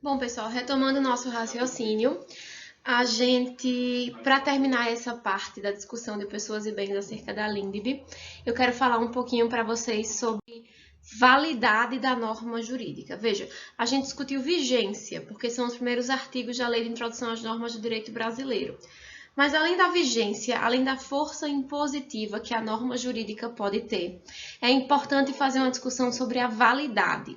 Bom, pessoal, retomando o nosso raciocínio, para terminar essa parte da discussão de pessoas e bens acerca da LINDB, eu quero falar um pouquinho para vocês sobre validade da norma jurídica. Veja, a gente discutiu vigência, porque são os primeiros artigos da Lei de Introdução às Normas do Direito Brasileiro. Mas além da vigência, além da força impositiva que a norma jurídica pode ter, é importante fazer uma discussão sobre a validade.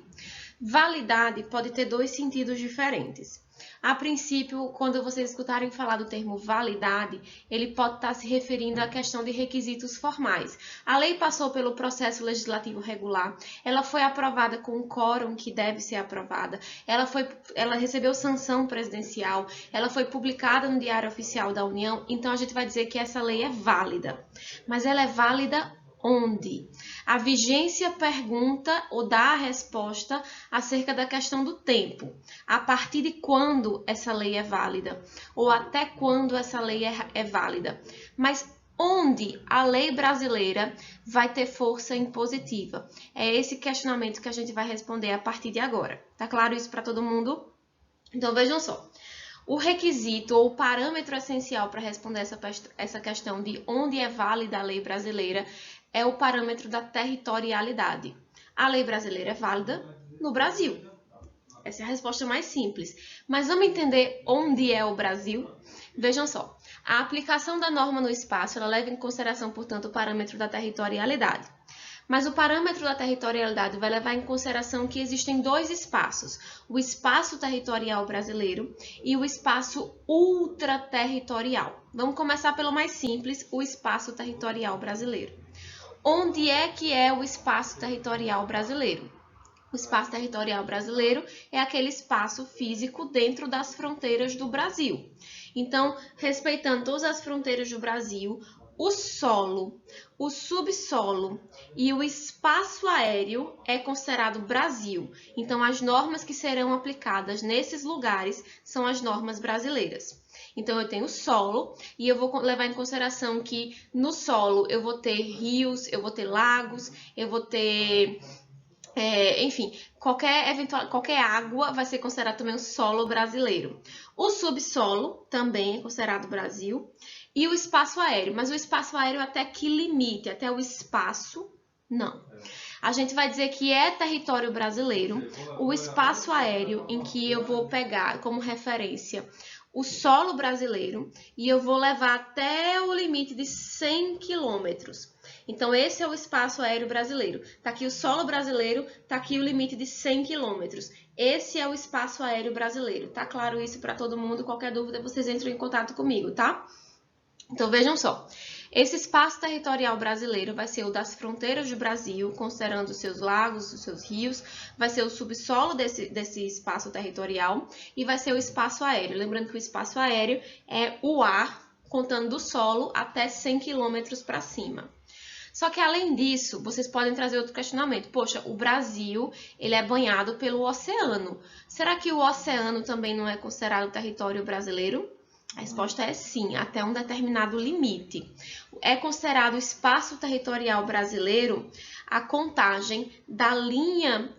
Validade pode ter dois sentidos diferentes. A princípio, quando vocês escutarem falar do termo validade, ele pode estar se referindo à questão de requisitos formais. A lei passou pelo processo legislativo regular, ela foi aprovada com o quórum que deve ser aprovada, ela recebeu sanção presidencial, ela foi publicada no Diário Oficial da União, então a gente vai dizer que essa lei é válida. Mas ela é válida onde? A vigência pergunta ou dá a resposta acerca da questão do tempo. A partir de quando essa lei é válida? Ou até quando essa lei é válida? Mas onde a lei brasileira vai ter força impositiva? É esse questionamento que a gente vai responder a partir de agora. Tá claro isso para todo mundo? Então vejam só. O requisito ou o parâmetro essencial para responder essa questão de onde é válida a lei brasileira é o parâmetro da territorialidade. A lei brasileira é válida no Brasil. Essa é a resposta mais simples. Mas vamos entender onde é o Brasil? Vejam só, a aplicação da norma no espaço ela leva em consideração, portanto, o parâmetro da territorialidade. Mas o parâmetro da territorialidade vai levar em consideração que existem dois espaços, o espaço territorial brasileiro e o espaço ultraterritorial. Vamos começar pelo mais simples, o espaço territorial brasileiro. Onde é que é o espaço territorial brasileiro? O espaço territorial brasileiro é aquele espaço físico dentro das fronteiras do Brasil. Então, respeitando todas as fronteiras do Brasil, o solo, o subsolo e o espaço aéreo é considerado Brasil. Então, as normas que serão aplicadas nesses lugares são as normas brasileiras. Então, eu tenho solo e eu vou levar em consideração que no solo eu vou ter rios, eu vou ter lagos, eu vou ter... enfim, qualquer água vai ser considerado também o solo brasileiro. O subsolo também é considerado Brasil. E o espaço aéreo, mas o espaço aéreo até que limite? Até o espaço? Não. A gente vai dizer que é território brasileiro o espaço aéreo em que eu vou pegar como referência o solo brasileiro e eu vou levar até o limite de 100 quilômetros. Então, esse é o espaço aéreo brasileiro. Está aqui o solo brasileiro, está aqui o limite de 100 quilômetros. Esse é o espaço aéreo brasileiro. Tá claro isso para todo mundo? Qualquer dúvida, vocês entram em contato comigo, tá? Então, vejam só. Esse espaço territorial brasileiro vai ser o das fronteiras do Brasil, considerando os seus lagos, os seus rios, vai ser o subsolo desse espaço territorial e vai ser o espaço aéreo. Lembrando que o espaço aéreo é o ar, contando do solo até 100 quilômetros para cima. Só que, além disso, vocês podem trazer outro questionamento. Poxa, o Brasil ele é banhado pelo oceano. Será que o oceano também não é considerado território brasileiro? A resposta é sim, até um determinado limite. É considerado espaço territorial brasileiro a contagem da linha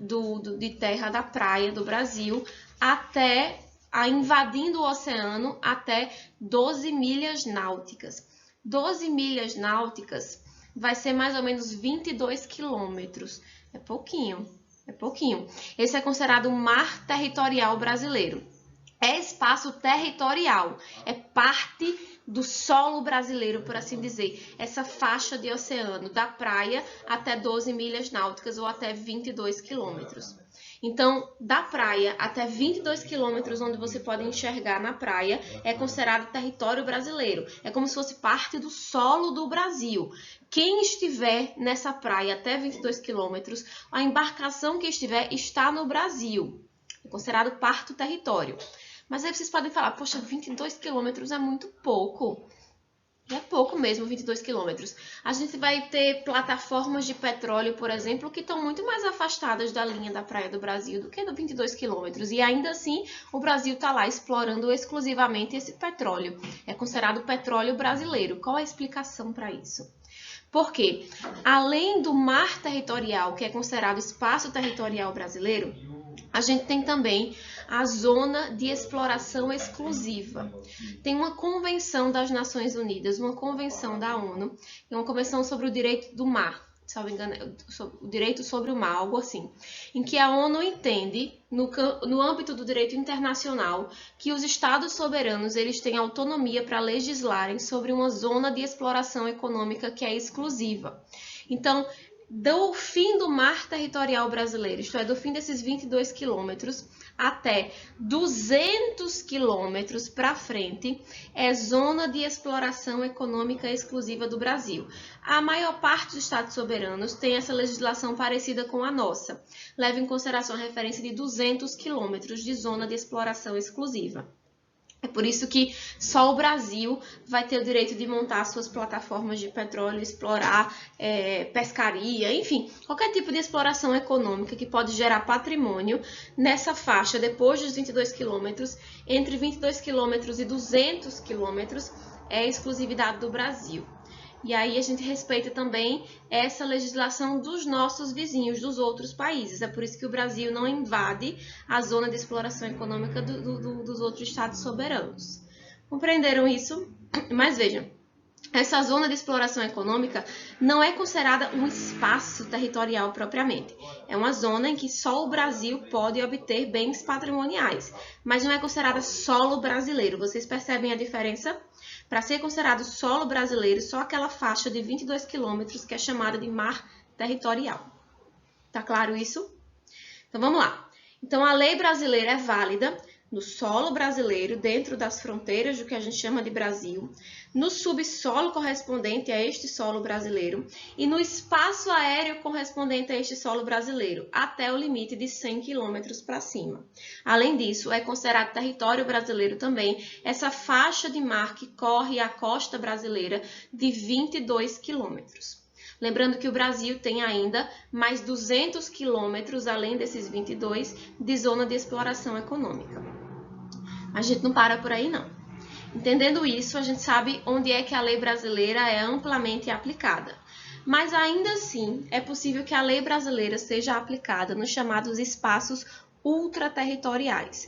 de terra da praia do Brasil até invadindo o oceano até 12 milhas náuticas. 12 milhas náuticas vai ser mais ou menos 22 quilômetros. É pouquinho, é pouquinho. Esse é considerado o mar territorial brasileiro. É espaço territorial, é parte do solo brasileiro, por assim dizer. Essa faixa de oceano, da praia até 12 milhas náuticas ou até 22 quilômetros. Então, da praia até 22 quilômetros, onde você pode enxergar na praia, é considerado território brasileiro. É como se fosse parte do solo do Brasil. Quem estiver nessa praia até 22 quilômetros, a embarcação que estiver está no Brasil. É considerado parte do território. Mas aí vocês podem falar, poxa, 22 quilômetros é muito pouco. É pouco mesmo, 22 quilômetros. A gente vai ter plataformas de petróleo, por exemplo, que estão muito mais afastadas da linha da praia do Brasil do que do 22 quilômetros. E ainda assim, o Brasil está lá explorando exclusivamente esse petróleo. É considerado petróleo brasileiro. Qual a explicação para isso? Porque, além do mar territorial, que é considerado espaço territorial brasileiro, A gente tem também a Zona de Exploração Exclusiva. Tem uma convenção das Nações Unidas, uma convenção da ONU, é uma convenção sobre o direito do mar, se não me engano, o direito sobre o mar, algo assim, em que a ONU entende, no âmbito do direito internacional, que os estados soberanos eles têm autonomia para legislarem sobre uma zona de exploração econômica que é exclusiva. Então, do fim do mar territorial brasileiro, isto é, do fim desses 22 quilômetros até 200 quilômetros para frente, é zona de exploração econômica exclusiva do Brasil. A maior parte dos estados soberanos tem essa legislação parecida com a nossa. Leva em consideração a referência de 200 quilômetros de zona de exploração exclusiva. É por isso que só o Brasil vai ter o direito de montar suas plataformas de petróleo, explorar pescaria, enfim, qualquer tipo de exploração econômica que pode gerar patrimônio nessa faixa depois dos 22 quilômetros, entre 22 quilômetros e 200 quilômetros é exclusividade do Brasil. E aí a gente respeita também essa legislação dos nossos vizinhos, dos outros países. É por isso que o Brasil não invade a zona de exploração econômica dos outros estados soberanos. Compreenderam isso? Mas vejam, essa zona de exploração econômica não é considerada um espaço territorial propriamente. É uma zona em que só o Brasil pode obter bens patrimoniais, mas não é considerada solo brasileiro. Vocês percebem a diferença? Para ser considerado solo brasileiro, só aquela faixa de 22 quilômetros que é chamada de mar territorial. Tá claro isso? Então vamos lá. Então a lei brasileira é válida no solo brasileiro, dentro das fronteiras do que a gente chama de Brasil, no subsolo correspondente a este solo brasileiro e no espaço aéreo correspondente a este solo brasileiro, até o limite de 100 quilômetros para cima. Além disso, é considerado território brasileiro também essa faixa de mar que corre a costa brasileira de 22 quilômetros. Lembrando que o Brasil tem ainda mais 200 quilômetros, além desses 22, de zona de exploração econômica. A gente não para por aí, não. Entendendo isso, a gente sabe onde é que a lei brasileira é amplamente aplicada. Mas ainda assim, é possível que a lei brasileira seja aplicada nos chamados espaços ultraterritoriais.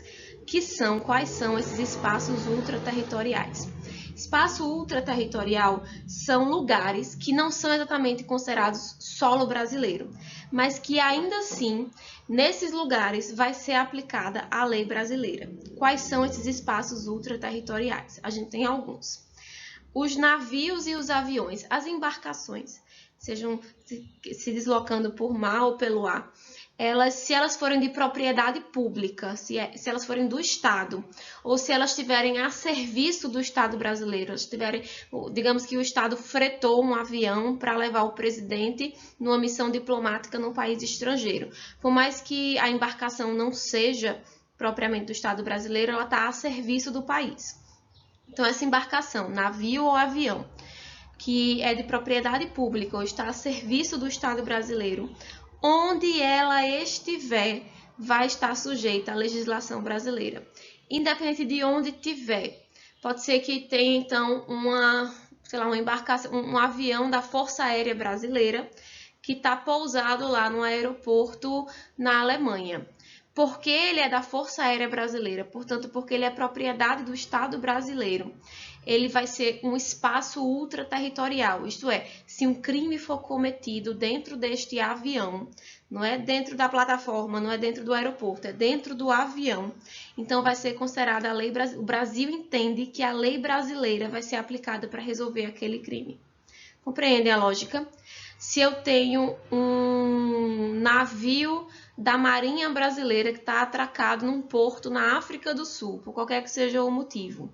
Quais são esses espaços ultraterritoriais? Espaço ultraterritorial são lugares que não são exatamente considerados solo brasileiro, mas que ainda assim, nesses lugares, vai ser aplicada a lei brasileira. Quais são esses espaços ultraterritoriais? A gente tem alguns. Os navios e os aviões, as embarcações, sejam se deslocando por mar ou pelo ar, se elas forem de propriedade pública, se elas forem do Estado, ou se elas estiverem a serviço do Estado brasileiro, digamos que o Estado fretou um avião para levar o presidente numa missão diplomática num país estrangeiro. Por mais que a embarcação não seja propriamente do Estado brasileiro, ela está a serviço do país. Então, essa embarcação, navio ou avião, que é de propriedade pública ou está a serviço do Estado brasileiro, onde ela estiver, vai estar sujeita à legislação brasileira. Independente de onde estiver. Pode ser que tenha, então, uma embarcação, um avião da Força Aérea Brasileira que está pousado lá no aeroporto na Alemanha. Porque ele é da Força Aérea Brasileira, portanto, porque ele é propriedade do Estado brasileiro, ele vai ser um espaço ultraterritorial, isto é, se um crime for cometido dentro deste avião, não é dentro da plataforma, não é dentro do aeroporto, é dentro do avião, então vai ser considerada a lei brasileira. O Brasil entende que a lei brasileira vai ser aplicada para resolver aquele crime. Compreendem a lógica? Se eu tenho um navio da Marinha Brasileira que está atracado num porto na África do Sul, por qualquer que seja o motivo,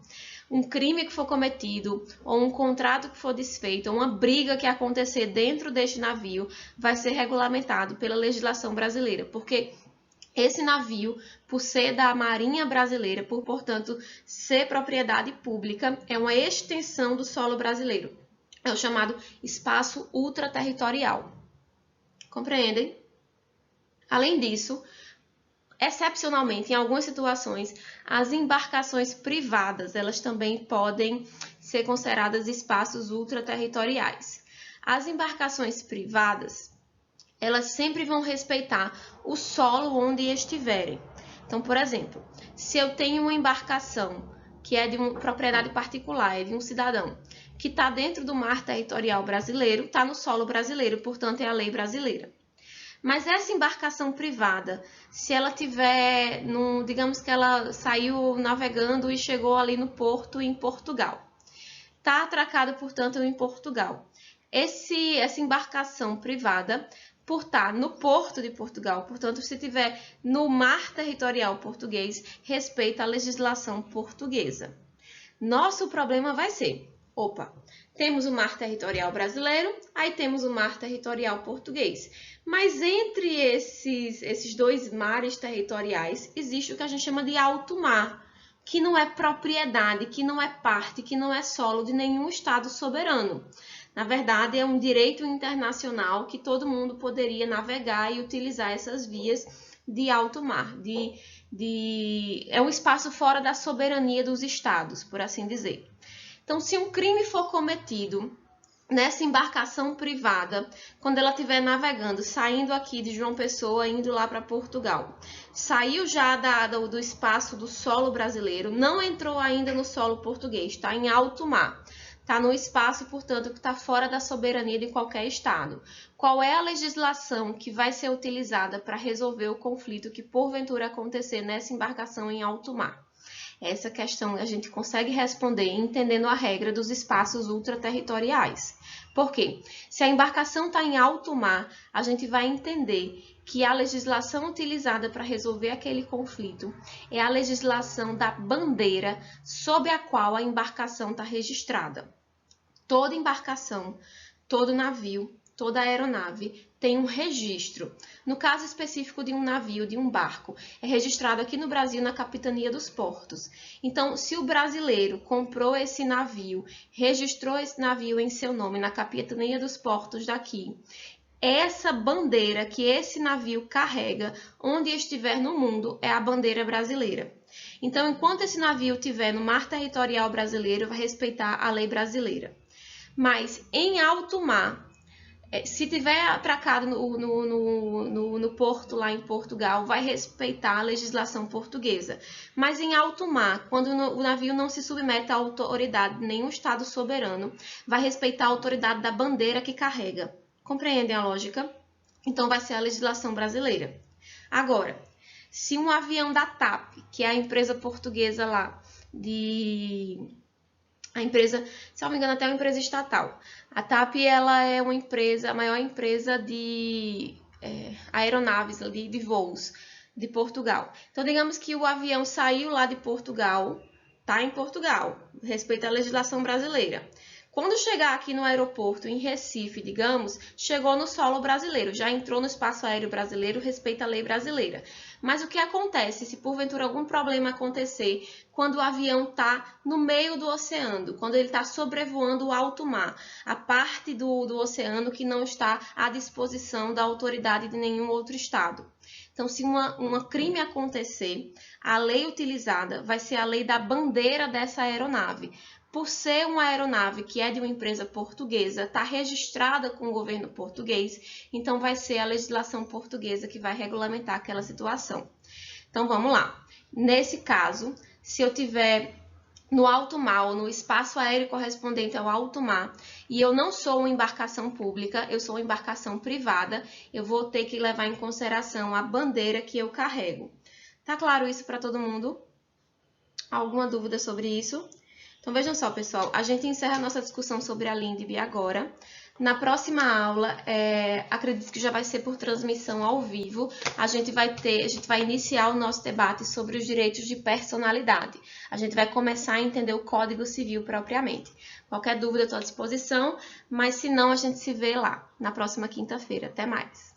um crime que for cometido, ou um contrato que for desfeito, ou uma briga que acontecer dentro deste navio, vai ser regulamentado pela legislação brasileira, porque esse navio, por ser da Marinha Brasileira, por, portanto, ser propriedade pública, é uma extensão do solo brasileiro. É o chamado espaço ultraterritorial. Compreendem? Além disso, excepcionalmente, em algumas situações, as embarcações privadas, elas também podem ser consideradas espaços ultraterritoriais. As embarcações privadas, elas sempre vão respeitar o solo onde estiverem. Então, por exemplo, se eu tenho uma embarcação que é de uma propriedade particular, é de um cidadão, que está dentro do mar territorial brasileiro, está no solo brasileiro, portanto é a lei brasileira. Mas essa embarcação privada, se ela tiver, digamos que ela saiu navegando e chegou ali no porto em Portugal, está atracada, portanto, em Portugal. Essa embarcação privada, por estar no porto de Portugal, portanto, se estiver no mar territorial português, respeita a legislação portuguesa. Nosso problema vai ser, temos o mar territorial brasileiro, aí temos o mar territorial português. Mas entre esses dois mares territoriais, existe o que a gente chama de alto mar, que não é propriedade, que não é parte, que não é solo de nenhum estado soberano. Na verdade, é um direito internacional que todo mundo poderia navegar e utilizar essas vias de alto mar. É um espaço fora da soberania dos estados, por assim dizer. Então, se um crime for cometido nessa embarcação privada, quando ela estiver navegando, saindo aqui de João Pessoa, indo lá para Portugal, saiu já do espaço do solo brasileiro, não entrou ainda no solo português, está em alto mar. Está no espaço, portanto, que está fora da soberania de qualquer estado. Qual é a legislação que vai ser utilizada para resolver o conflito que porventura acontecer nessa embarcação em alto mar? Essa questão a gente consegue responder entendendo a regra dos espaços ultraterritoriais. Por quê? Se a embarcação está em alto mar, a gente vai entender que a legislação utilizada para resolver aquele conflito é a legislação da bandeira sob a qual a embarcação está registrada. Toda embarcação, todo navio, toda aeronave tem um registro. No caso específico de um navio, de um barco, é registrado aqui no Brasil na Capitania dos Portos. Então, se o brasileiro comprou esse navio, registrou esse navio em seu nome na Capitania dos Portos daqui, essa bandeira que esse navio carrega, onde estiver no mundo, é a bandeira brasileira. Então, enquanto esse navio estiver no mar territorial brasileiro, vai respeitar a lei brasileira. Mas em alto mar, se tiver atracado no porto lá em Portugal, vai respeitar a legislação portuguesa. Mas em alto mar, quando o navio não se submete à autoridade de nenhum estado soberano, vai respeitar a autoridade da bandeira que carrega. Compreendem a lógica? Então vai ser a legislação brasileira. Agora, se um avião da TAP, que é a empresa portuguesa lá, a empresa, se não me engano, até uma empresa estatal. A TAP, ela é uma empresa, a maior empresa de aeronaves, de voos de Portugal. Então, digamos que o avião saiu lá de Portugal, está em Portugal, respeita a legislação brasileira. Quando chegar aqui no aeroporto, em Recife, digamos, chegou no solo brasileiro, já entrou no espaço aéreo brasileiro, respeita a lei brasileira. Mas o que acontece se porventura algum problema acontecer quando o avião está no meio do oceano, quando ele está sobrevoando o alto mar, a parte do oceano que não está à disposição da autoridade de nenhum outro estado? Então, se um crime acontecer, a lei utilizada vai ser a lei da bandeira dessa aeronave. Por ser uma aeronave que é de uma empresa portuguesa, está registrada com o governo português, então vai ser a legislação portuguesa que vai regulamentar aquela situação. Então, vamos lá. Nesse caso, se eu tiver no alto mar ou no espaço aéreo correspondente ao alto mar e eu não sou uma embarcação pública, eu sou uma embarcação privada, eu vou ter que levar em consideração a bandeira que eu carrego. Tá claro isso para todo mundo? Alguma dúvida sobre isso? Então, vejam só, pessoal, a gente encerra a nossa discussão sobre a LINDB agora. Na próxima aula, acredito que já vai ser por transmissão ao vivo, a gente vai iniciar o nosso debate sobre os direitos de personalidade. A gente vai começar a entender o Código Civil propriamente. Qualquer dúvida, eu estou à disposição, mas se não, a gente se vê lá na próxima quinta-feira. Até mais!